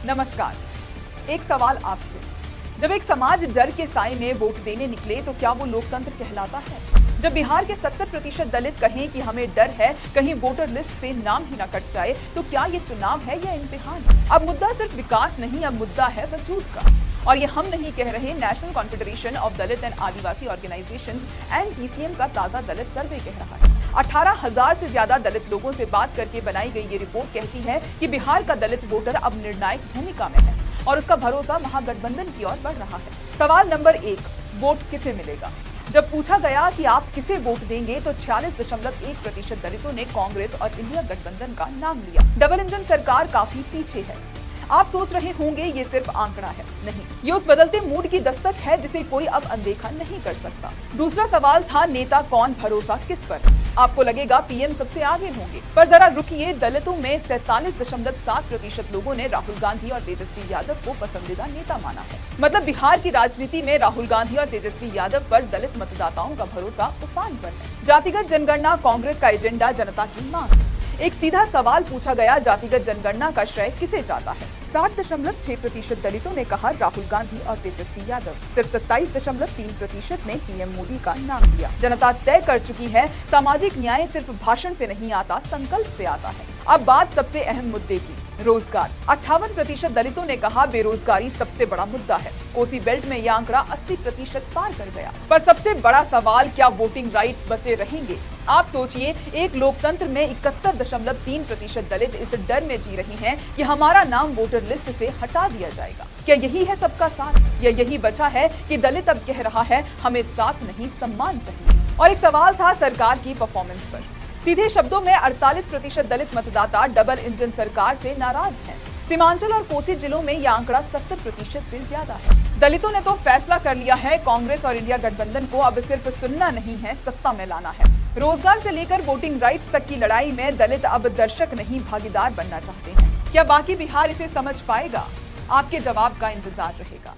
नमस्कार। एक सवाल आपसे, जब एक समाज डर के साए में वोट देने निकले तो क्या वो लोकतंत्र कहलाता है? जब बिहार के 70% दलित कहें कि हमें डर है कहीं वोटर लिस्ट से नाम ही न कट जाए, तो क्या ये चुनाव है या इम्तिहान? अब मुद्दा सिर्फ विकास नहीं, अब मुद्दा है वजूद का। और ये हम नहीं कह रहे, national confederation of Dalit and Adivasi organisations (NCAO) का ताजा दलित सर्वे कह रहा है। 18,000 से ज्यादा दलित लोगों से बात करके बनाई गई ये रिपोर्ट कहती है कि बिहार का दलित वोटर अब निर्णायक भूमिका में है और उसका भरोसा महागठबंधन की ओर बढ़ रहा है। सवाल नंबर 1, वोट किसे मिलेगा? जब पूछा गया कि आप किसे वोट देंगे तो 46.1% दलितों ने कांग्रेस और इंडिया गठबंधन का नाम लिया। डबल इंजन सरकार काफी पीछे है। आप सोच रहे होंगे ये सिर्फ आंकड़ा है, नहीं, ये उस बदलते मूड की दस्तक है जिसे कोई अब अनदेखा नहीं कर सकता। दूसरा सवाल था नेता कौन, भरोसा किस पर? आपको लगेगा पीएम सबसे आगे होंगे, पर जरा रुकिए। दलितों में 47.7% लोगों ने राहुल गांधी और तेजस्वी यादव को पसंदीदा नेता माना है। मतलब बिहार की राजनीति में राहुल गांधी और तेजस्वी यादव पर दलित मतदाताओं का भरोसा उफान पर है। जातिगत जनगणना कांग्रेस का एजेंडा, जनता की मांग। एक सीधा सवाल पूछा गया, जातिगत जनगणना का श्रेय किसे जाता है? 60.6% दलितों ने कहा राहुल गांधी और तेजस्वी यादव। सिर्फ 27.3% ने पीएम मोदी का नाम लिया। जनता तय कर चुकी है, सामाजिक न्याय सिर्फ भाषण से नहीं आता, संकल्प से आता है। अब बात सबसे अहम मुद्दे की, रोजगार। 58% दलितों ने कहा बेरोजगारी सबसे बड़ा मुद्दा है। कोसी बेल्ट में यह आंकड़ा 80% पार कर गया। पर सबसे बड़ा सवाल, क्या वोटिंग राइट्स बचे रहेंगे? आप सोचिए, एक लोकतंत्र में 71.3% दलित इस डर में जी रहे हैं कि हमारा नाम वोटर लिस्ट से हटा दिया जाएगा। क्या यही है सबका साथ, या यही बचा है कि दलित अब कह रहा है हमें साथ नहीं सम्मान चाहिए? और एक सवाल था सरकार की परफॉर्मेंस पर। सीधे शब्दों में 48% दलित मतदाता डबल इंजन सरकार से नाराज हैं। सीमांचल और कोसी जिलों में यह आंकड़ा 70% से ज्यादा है। दलितों ने तो फैसला कर लिया है, कांग्रेस और इंडिया गठबंधन को अब सिर्फ सुनना नहीं है, सत्ता में लाना है। रोजगार से लेकर वोटिंग राइट्स तक की लड़ाई में दलित अब दर्शक नहीं, भागीदार बनना चाहते हैं। क्या बाकी बिहार इसे समझ पाएगा? आपके जवाब का इंतजार रहेगा।